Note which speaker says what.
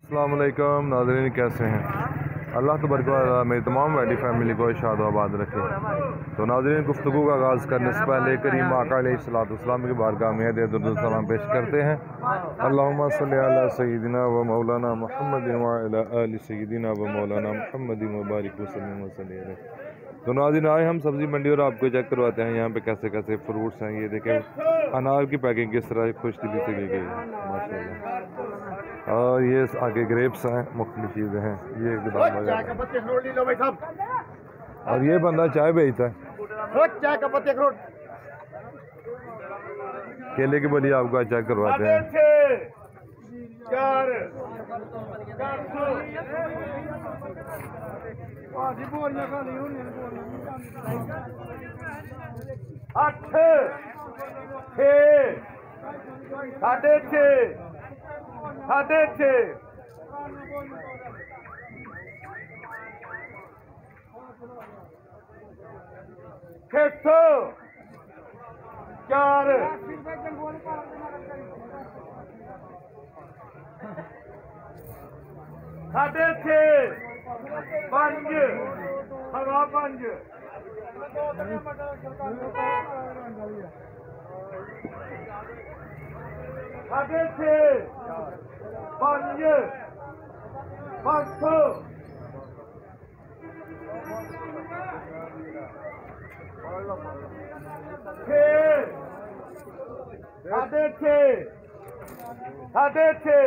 Speaker 1: अस्सलाम वालेकुम नाज़रीन, कैसे हैं? अल्लाह तबारक व तआला मेरी तमाम वैली फैमिली को इरशाद आबाद रखे। तो नाज़रीन, गुफ्तगू का आगाज़ करने से पहले करीम आका अलैहिस्सलाम की बारगाह में दुरूद सलाम पेश करते हैं। अल्लाहुम्मा सल्ली अला सय्यिदिना व मौलाना मुहम्मदिन व अला आलि सय्यिदिना व मौलाना मुहम्मदिन व बारिक वसल्लम वसल्लम अलैहि। तो नाज़रीन, आए हम सब्ज़ी मंडी और आपको चेक करवाते हैं यहाँ पे कैसे कैसे फ्रूट्स हैं। ये देखें, अनार की पैकिंग किस तरह खुश दिली से की गई है, माशाल्लाह। और ये आगे ग्रेप्स हैं, मुख्तलिफ चीज़ें हैं। ये गोदाम वगैरह, और ये बंदा चाय बेचता है। केले की बली आपको चेक करवाते हैं।
Speaker 2: साढ़े छे